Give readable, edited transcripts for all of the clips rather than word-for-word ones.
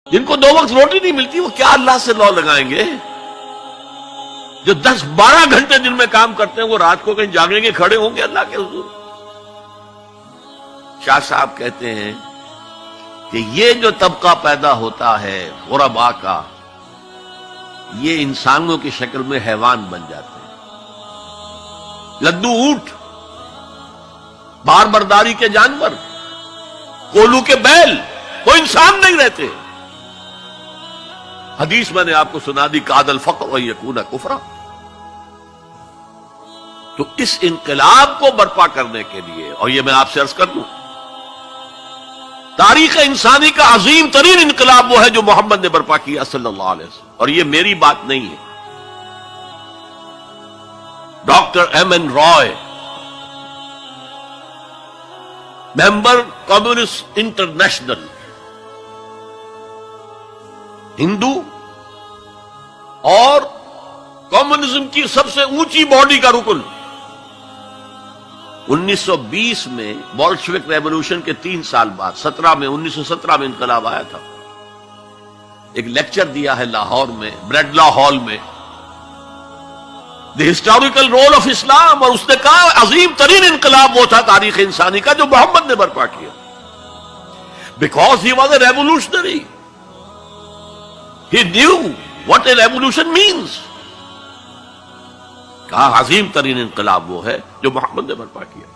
جن کو 2 وقت روٹی نہیں ملتی وہ کیا اللہ سے لو لگائیں گے؟ جو 10-12 گھنٹے دن میں کام کرتے ہیں وہ رات کو کہیں جاگیں گے، کھڑے ہوں گے اللہ کے حضور؟ شاہ صاحب کہتے ہیں کہ یہ جو طبقہ پیدا ہوتا ہے غرباء کا، یہ انسانوں کی شکل میں حیوان بن جاتے ہیں، لدو اونٹ، بار برداری کے جانور، کولو کے بیل، وہ انسان نہیں رہتے۔ حدیث میں نے آپ کو سنا دی، کاد الفقر و یکون کفرا۔ تو اس انقلاب کو برپا کرنے کے لیے، اور یہ میں آپ سے عرض کر دوں، تاریخ انسانی کا عظیم ترین انقلاب وہ ہے جو محمد نے برپا کیا صلی اللہ علیہ وسلم، اور یہ میری بات نہیں ہے۔ ڈاکٹر ایم این رائے، ممبر کمیونسٹ انٹرنیشنل، ہندو اور کمیونزم کی سب سے اونچی باڈی کا رکن، 1920 میں بولشوک ریولوشن کے 3 سال بعد 1917 میں انقلاب آیا تھا، ایک لیکچر دیا ہے لاہور میں، بریڈلا ہال میں، دی ہسٹوریکل رول آف اسلام، اور اس نے کہا عظیم ترین انقلاب وہ تھا تاریخ انسانی کا جو محمد نے برپا کیا، because he was a revolutionary, he knew what a revolution means. کہا عظیم ترین انقلاب وہ ہے جو محمد نے برپا کیا۔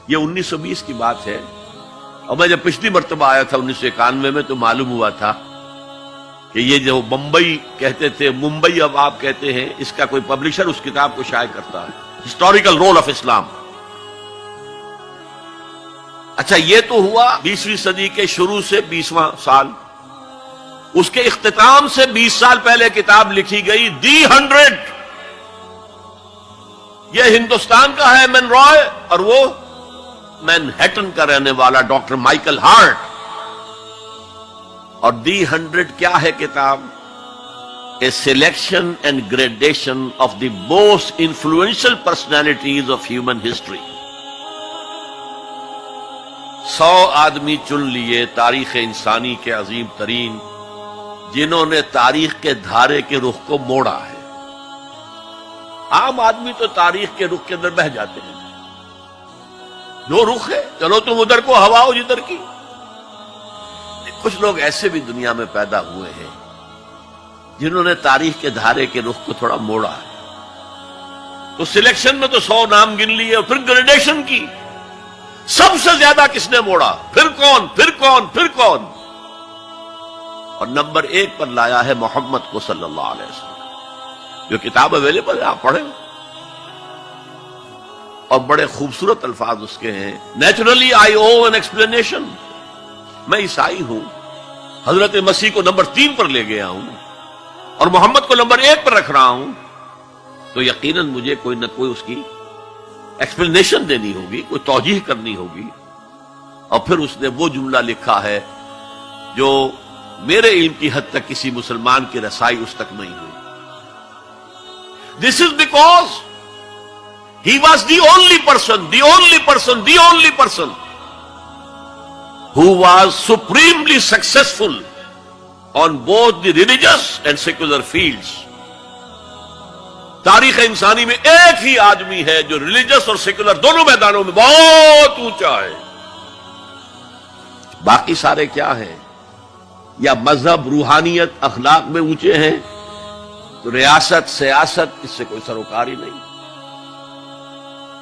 یہ 1920 کی بات ہے، اور میں جب پچھلی مرتبہ آیا تھا 1991 میں تو معلوم ہوا تھا کہ یہ جو بمبئی کہتے تھے، ممبئی اب آپ کہتے ہیں، اس کا کوئی پبلشر اس کتاب کو شائع کرتا ہے، ہسٹوریکل رول آف اسلام۔ اچھا، یہ تو ہوا 20ویں صدی کے شروع سے 20واں سال، اس کے اختتام سے 20 سال پہلے کتاب لکھی گئی دی 100، یہ ہندوستان کا ہے مین رائے، اور وہ مینہٹن کا رہنے والا ڈاکٹر مائیکل ہارٹ۔ اور دی 100 کیا ہے کتاب؟ A selection and gradation of the most influential personalities of human history. 100 آدمی چن لیے تاریخ انسانی کے عظیم ترین، جنہوں نے تاریخ کے دھارے کے رخ کو موڑا ہے۔ عام آدمی تو تاریخ کے رخ کے اندر بہہ جاتے ہیں، جو رخ ہے چلو تم ادھر کو ہوا ہو جدھر کی۔ کچھ لوگ ایسے بھی دنیا میں پیدا ہوئے ہیں جنہوں نے تاریخ کے دھارے کے رخ کو تھوڑا موڑا ہے۔ تو سلیکشن میں تو 100 نام گن لیے، اور پھر گریڈیشن کی، سب سے زیادہ کس نے موڑا، پھر کون پھر کون پھر کون، اور نمبر 1 پر لایا ہے محمد کو صلی اللہ علیہ وسلم۔ جو کتاب اویلیبل ہے آپ پڑھیں، اور بڑے خوبصورت الفاظ اس کے ہیں۔ Naturally I O an explanation, میں عیسائی ہوں، حضرت مسیح کو نمبر 3 پر لے گیا ہوں اور محمد کو نمبر 1 پر رکھ رہا ہوں، تو یقیناً مجھے کوئی نہ کوئی اس کی ایکسپلینیشن دینی ہوگی، کوئی توجیہ کرنی ہوگی۔ اور پھر اس نے وہ جملہ لکھا ہے جو میرے علم کی حد تک کسی مسلمان کی رسائی اس تک نہیں ہوئی۔ This is because he was the only person who was supremely successful on both the religious and secular fields. تاریخ انسانی میں ایک ہی آدمی ہے جو ریلیجس اور سیکولر دونوں میدانوں میں بہت اونچا ہے۔ باقی سارے کیا ہیں؟ یا مذہب، روحانیت، اخلاق میں اونچے ہیں، تو ریاست، سیاست، اس سے کوئی سروکار ہی نہیں۔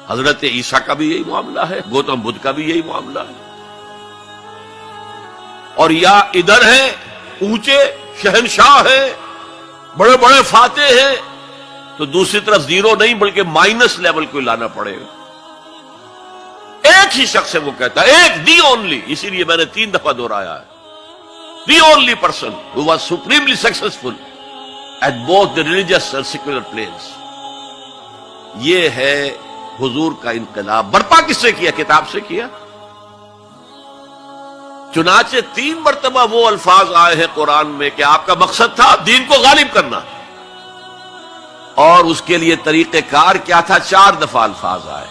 حضرت عیسیٰ کا بھی یہی معاملہ ہے، گوتم بدھ کا بھی یہی معاملہ ہے۔ اور یا ادھر ہیں اونچے شہنشاہ ہیں، بڑے بڑے فاتح ہیں، تو دوسری طرف زیرو نہیں بلکہ مائنس لیول کو لانا پڑے گا۔ ایک ہی شخص ہے، وہ کہتا ہے ایک، دی اونلی، اسی لیے میں نے 3 دفعہ دہرایا ہے، the only person who was supremely successful at both the religious and secular planes۔ یہ ہے حضور کا انقلاب۔ برپا کس سے کیا؟ کتاب سے کیا۔ چنانچہ 3 مرتبہ وہ الفاظ آئے ہیں قرآن میں کہ آپ کا مقصد تھا دین کو غالب کرنا، اور اس کے لیے طریقہ کار کیا تھا؟ 4 دفعہ الفاظ آئے،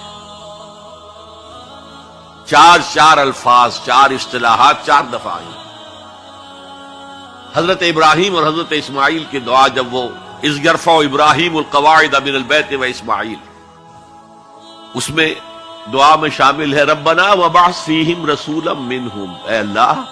4 الفاظ، 4 اصطلاحات 4 دفعہ آئی۔ حضرت ابراہیم اور حضرت اسماعیل کی دعا، جب وہ اذ یرفع ابراہیم القواعد من البیت و اسماعیل، اس میں دعا میں شامل ہے ربنا وبعث فیہم رسولا منہم، اے اللہ